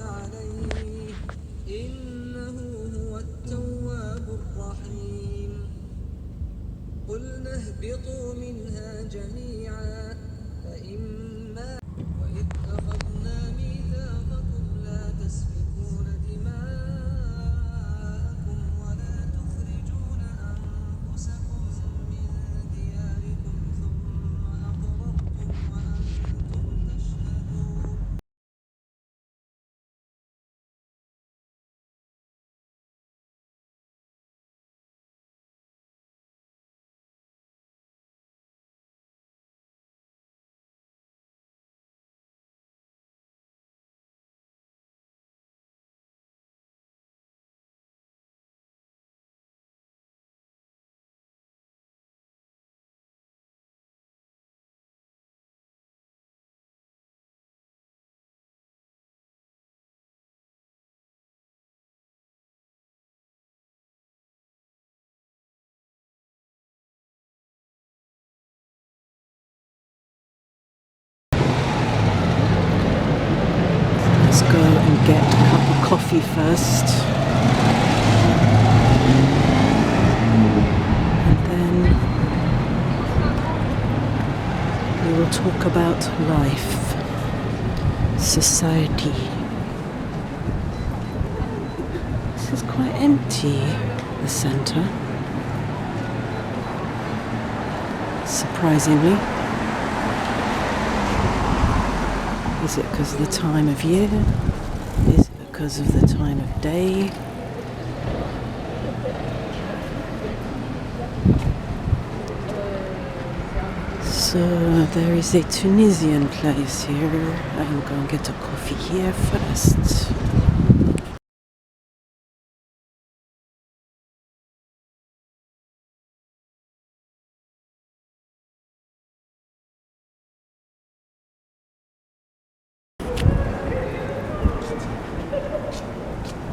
عليه إنه هو التواب الرحيم قلنا اهبطوا منها جميعا فإما وإذ أخذنا ميثاقكم لا تسفكون دماءكم ولا تخرجون أنفسكم من دياركم ثم أقررتم وأنتم تشهدون Let's go and get a cup of coffee first. And then we will talk about life, society. This is quite empty, the centre. Surprisingly. Is it because of the time of year? Is it because of the time of day? So there is a Tunisian place here. I will go and get a coffee here first.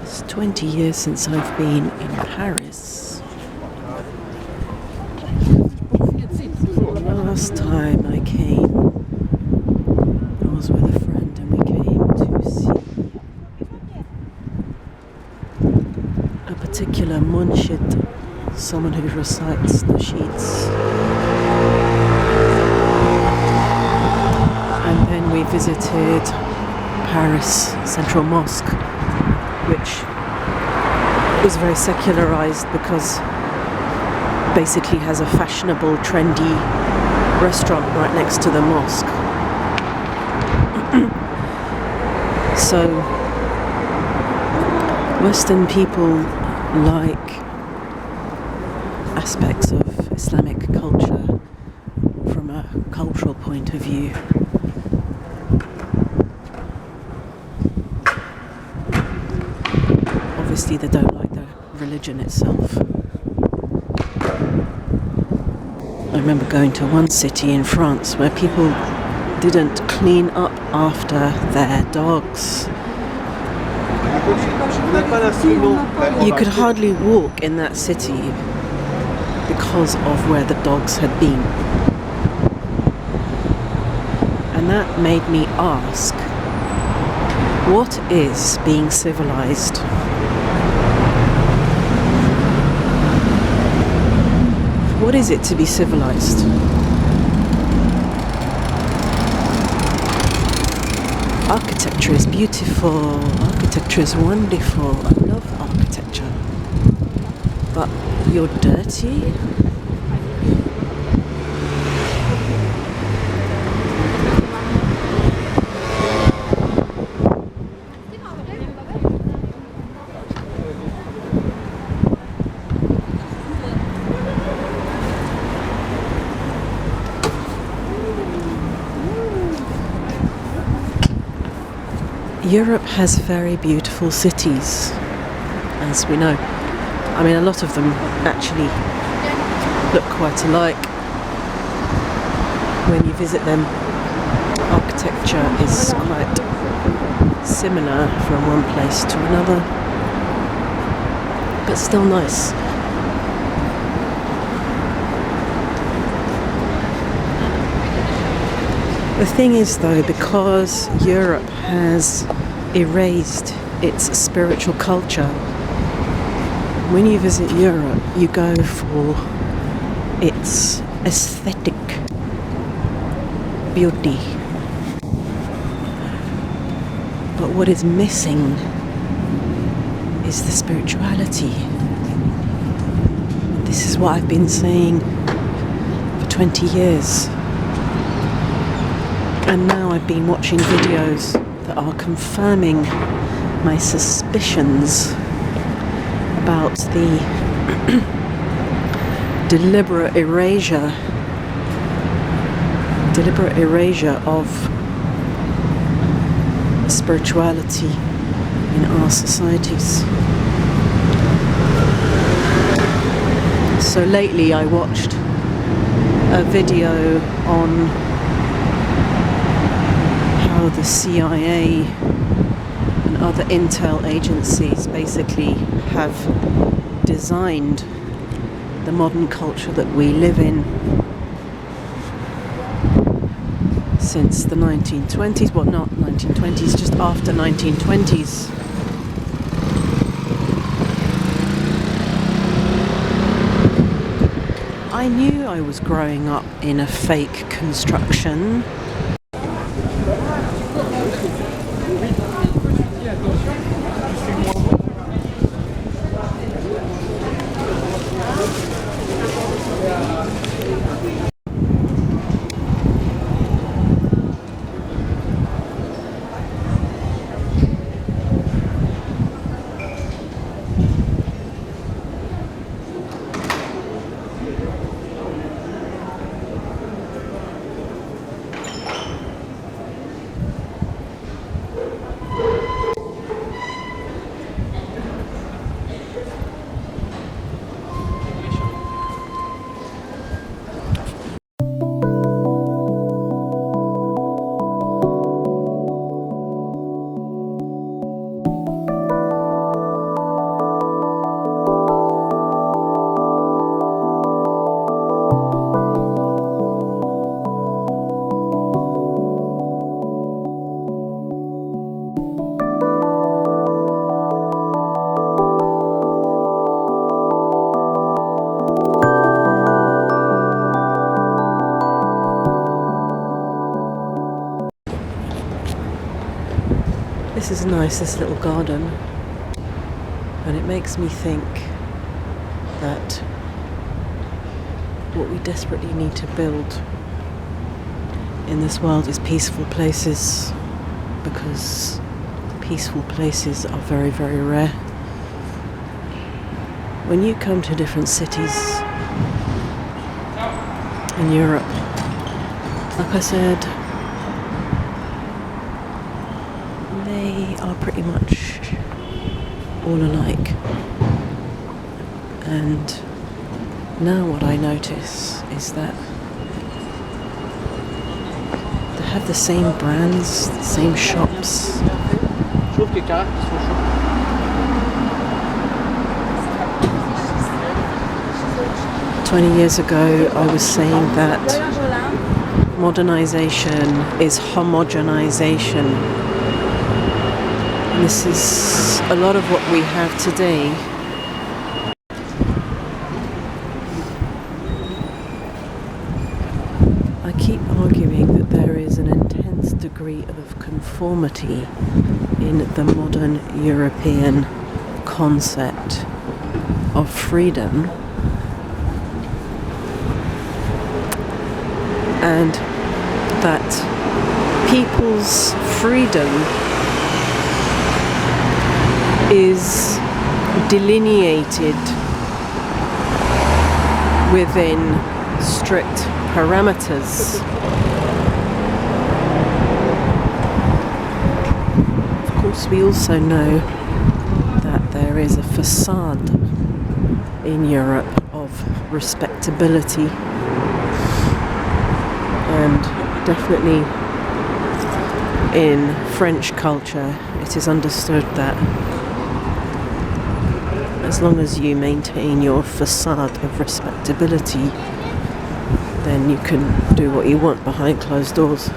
It's 20 years since I've been in Paris. Last time I came, I was with a friend and we came to see a particular munshid, someone who recites the sheets. And then we visited Paris Central Mosque, which was very secularized because basically has a fashionable, trendy restaurant right next to the mosque. So Western people like aspects of Islamic culture from a cultural point of view. Obviously they don't like the religion itself. I remember going to one city in France where people didn't clean up after their dogs. You could hardly walk in that city because of where the dogs had been. And that made me ask, what is being civilized? What is it to be civilized? Architecture is beautiful, architecture is wonderful, I love architecture. But you're dirty? Europe has very beautiful cities, as we know. I mean, a lot of them actually look quite alike. When you visit them, architecture is quite similar from one place to another, but still nice. The thing is though, because Europe has erased its spiritual culture. When you visit Europe, you go for its aesthetic beauty. But what is missing is the spirituality. This is what I've been saying for 20 years. And now I've been watching videos that are confirming my suspicions about the deliberate erasure of spirituality in our societies. So lately I watched a video on how the CIA and other intel agencies basically have designed the modern culture that we live in since the 1920s. Well, not 1920s, just after 1920s. I knew I was growing up in a fake construction. This is nice, this little garden, and it makes me think that what we desperately need to build in this world is peaceful places, because peaceful places are very, very rare. When you come to different cities in Europe, like I said, they are pretty much all alike. And now what I notice is that they have the same brands, the same shops. 20 years ago I was saying that modernization is homogenization. And this is a lot of what we have today. I keep arguing that there is an intense degree of conformity in the modern European concept of freedom, and that people's freedom is delineated within strict parameters. Of course, we also know that there is a facade in Europe of respectability, and definitely in French culture it is understood that as long as you maintain your facade of respectability, then you can do what you want behind closed doors.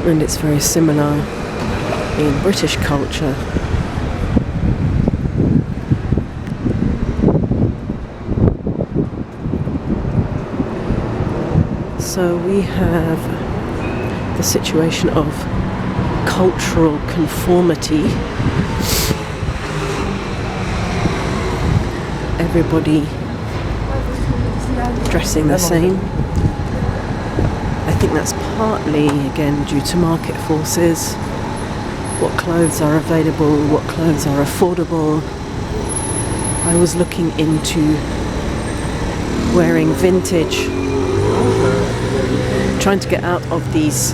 And it's very similar in British culture. So we have the situation of cultural conformity. Everybody dressing the same. I think that's partly, again, due to market forces. What clothes are available, what clothes are affordable. I was looking into wearing vintage, trying to get out of these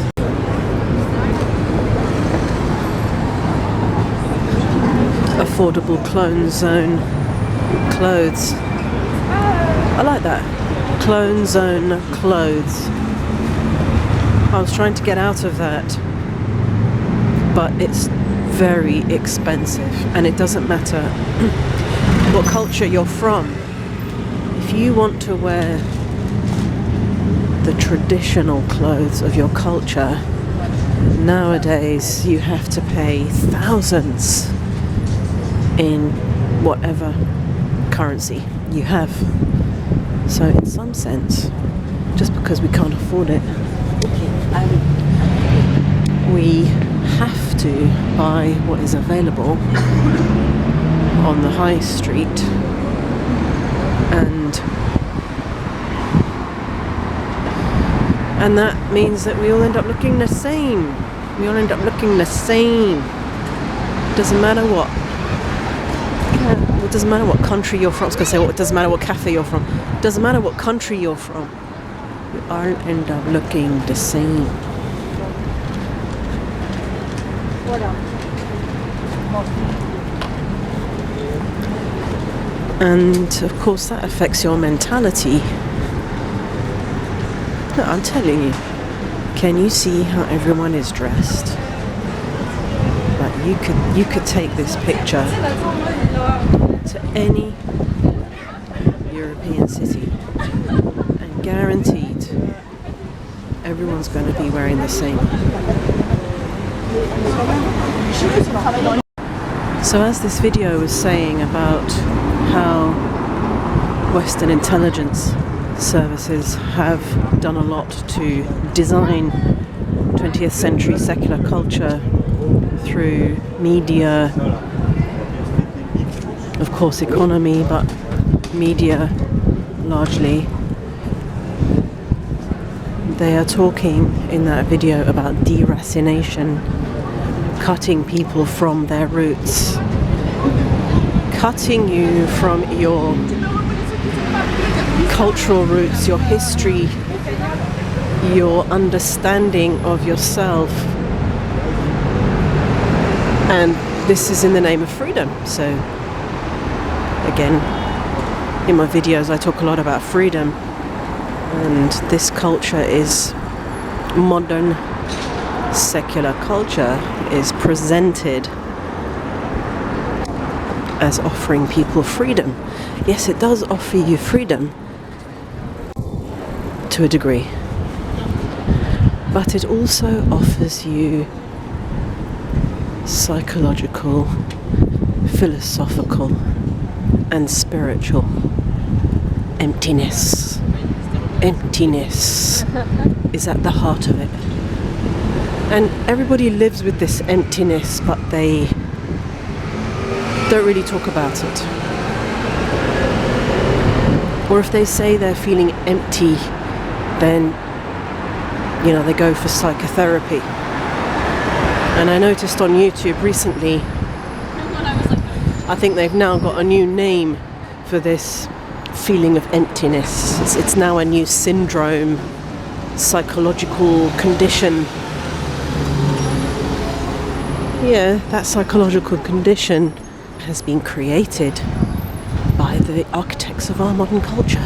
affordable clone zone clothes. I like that. Clone zone clothes. I was trying to get out of that, but it's very expensive, and it doesn't matter what culture you're from. If you want to wear the traditional clothes of your culture, nowadays you have to pay thousands in whatever currency you have. So in some sense, just because we can't afford it, we have to buy what is available on the high street, and that means that we all end up looking the same. We all end up looking the same. Doesn't matter what. It doesn't matter what country you're from. I was going to say, well, it doesn't matter what cafe you're from. It doesn't matter what country you're from. We all end up looking the same. And of course that affects your mentality. No, I'm telling you. Can you see how everyone is dressed? Like you could take this picture to any European city, and guaranteed everyone's going to be wearing the same. So as this video was saying about how Western intelligence services have done a lot to design 20th century secular culture through media, of course economy, but media largely. They are talking in that video about deracination, cutting people from their roots, cutting you from your cultural roots, your history, your understanding of yourself. And this is in the name of freedom. So again, in my videos I talk a lot about freedom, and this culture is modern secular culture is presented as offering people freedom. Yes, it does offer you freedom to a degree, but it also offers you psychological, philosophical and spiritual emptiness. Emptiness is at the heart of it. And everybody lives with this emptiness, but they don't really talk about it. Or if they say they're feeling empty, then, you know, they go for psychotherapy. And I noticed on YouTube recently, I think they've now got a new name for this feeling of emptiness. It's now a new syndrome, psychological condition. Yeah, that psychological condition has been created by the architects of our modern culture.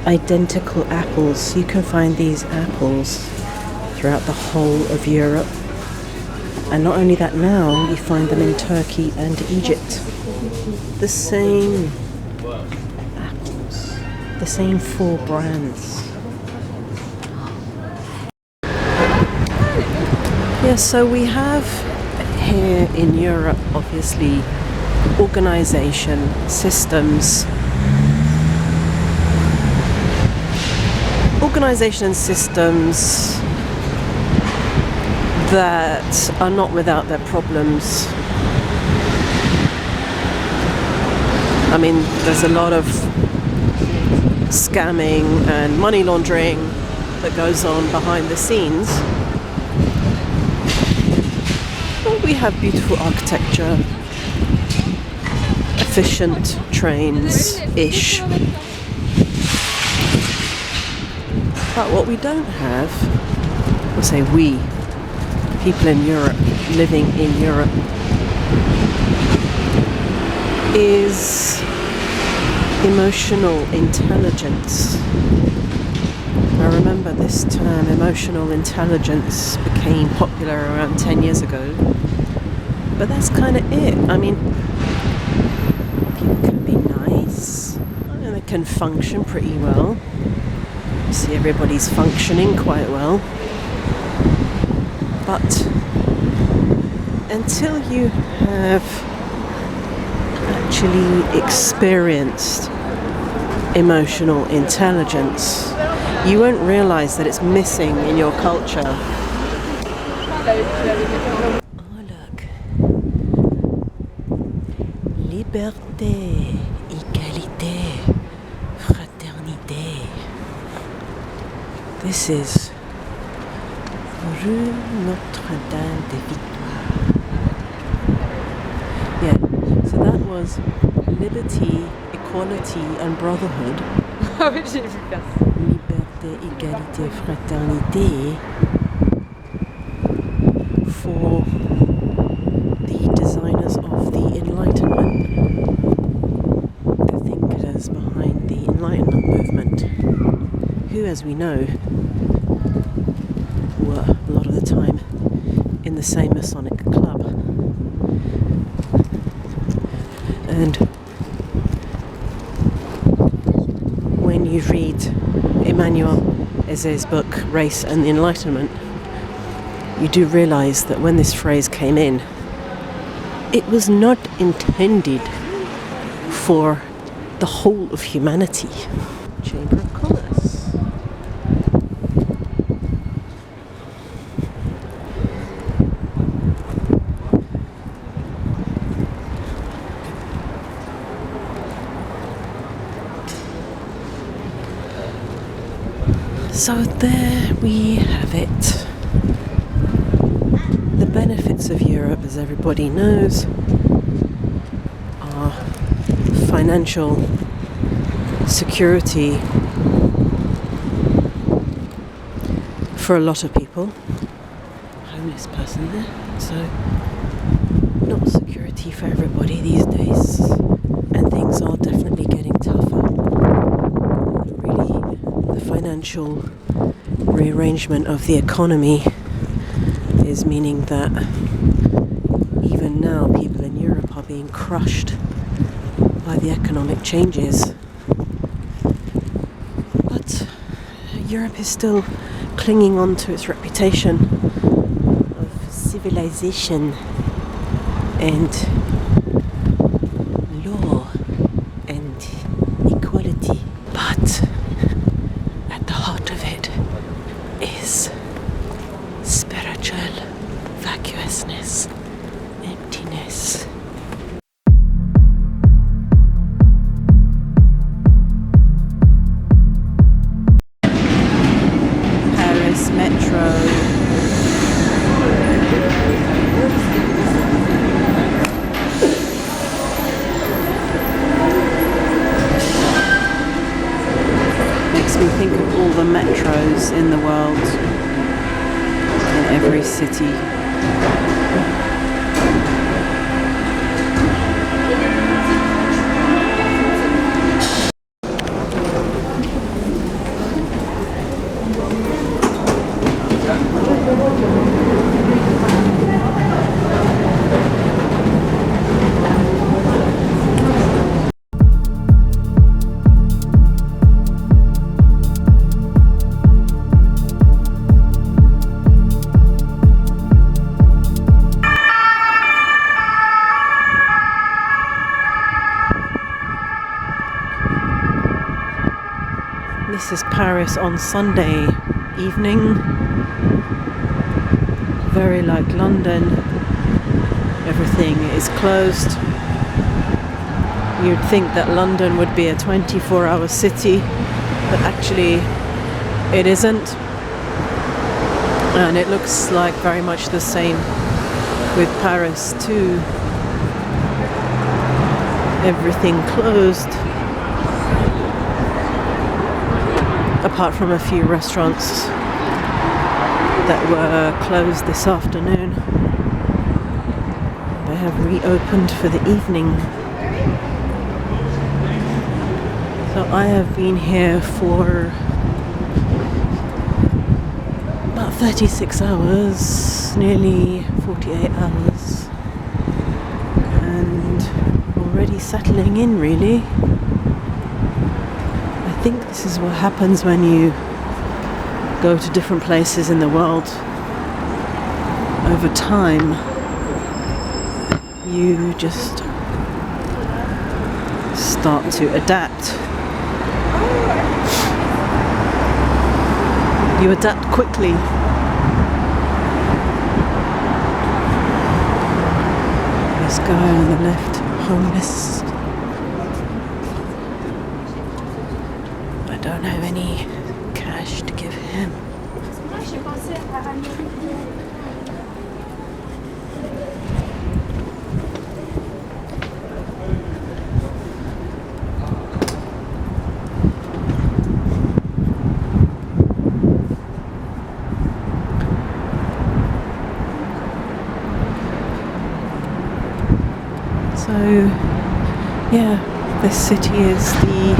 Identical apples. You can find these apples throughout the whole of Europe, And not only that, now you find them in Turkey and Egypt. The same apples, the same 4 brands. Yeah, so we have here in Europe, obviously, organization, systems. Organization and systems that are not without their problems. I mean, there's a lot of scamming and money laundering that goes on behind the scenes. But we have beautiful architecture, efficient trains-ish. But what we don't have, or say we, people in Europe, living in Europe, is emotional intelligence. I remember this term, emotional intelligence, became popular around 10 years ago. But that's kind of it. I mean, people can be nice, and they can function pretty well. You see, everybody's functioning quite well. But until you have actually experienced emotional intelligence, you won't realize that it's missing in your culture. Oh, look. Liberté, égalité, fraternité. This is Rue Notre-Dame de Victoire. Yeah, so that was liberty, equality and brotherhood. Liberté, égalité, fraternité for the designers of the Enlightenment, the thinkers behind the Enlightenment movement, who, as we know, were a lot of the time in the same Masonic club. And when you read Emmanuel Eze's book, Race and the Enlightenment, you do realize that when this phrase came in, it was not intended for the whole of humanity. Chamber of Commerce. So there we have it. The benefits of Europe, as everybody knows, are financial security for a lot of people. Homeless person there, so not security for everybody these days, and things are definitely getting tougher. Really, the financial rearrangement of the economy is meaning that even now people in Europe are being crushed by the economic changes. But Europe is still clinging on to its reputation of civilization and law and equality. But at the heart of it is spiritual vacuousness, emptiness. Paris Metro. Makes me think of all the metros in the world, in every city. This is Paris on Sunday evening. Very like London. Everything is closed. You'd think that London would be a 24-hour city, but actually it isn't. And it looks like very much the same with Paris too. Everything closed, apart from a few restaurants that were closed this afternoon. They have reopened for the evening. So I have been here for about 36 hours, nearly 48 hours, and already settling in really. I think this is what happens when you go to different places in the world. Over time, you just start to adapt. You adapt quickly. This guy on the left, homeless. I don't have any cash to give him. So, yeah, this city is the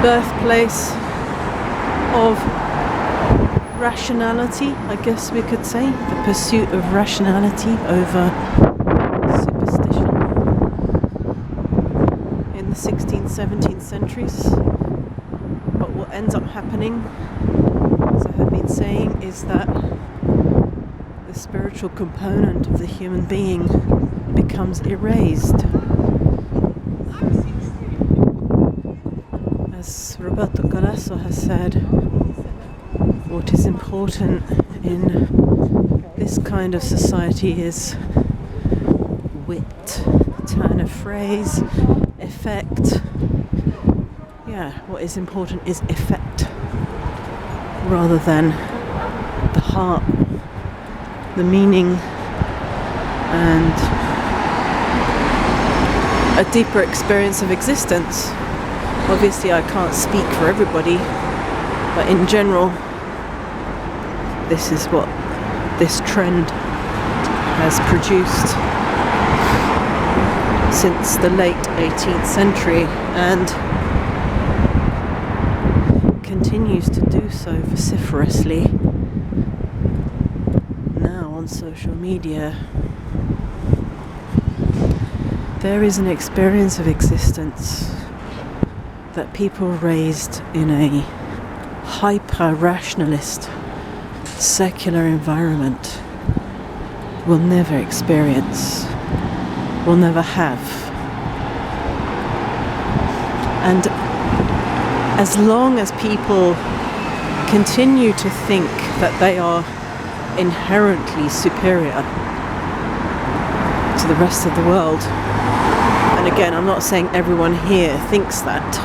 birthplace of rationality, I guess we could say. The pursuit of rationality over superstition in the 16th, 17th centuries. But what ends up happening, as I have been saying, is that the spiritual component of the human being becomes erased. As Roberto Calasso has said, what is important in this kind of society is wit, turn of phrase, effect. Yeah, what is important is effect rather than the heart, the meaning, and a deeper experience of existence. Obviously I can't speak for everybody, but in general this is what this trend has produced since the late 18th century and continues to do so vociferously now on social media. There is an experience of existence that people raised in a hyper-rationalist, secular environment will never experience, will never have. And as long as people continue to think that they are inherently superior to the rest of the world, and again, I'm not saying everyone here thinks that,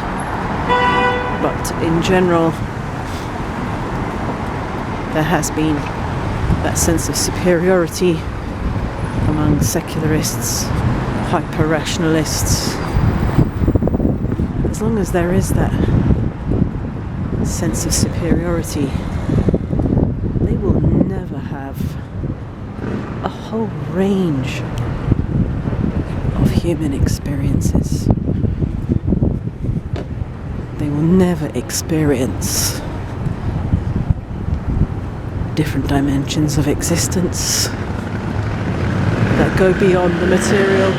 but in general, there has been that sense of superiority among secularists, hyper-rationalists. As long as there is that sense of superiority, they will never have a whole range of human experiences. They will never experience different dimensions of existence that go beyond the material.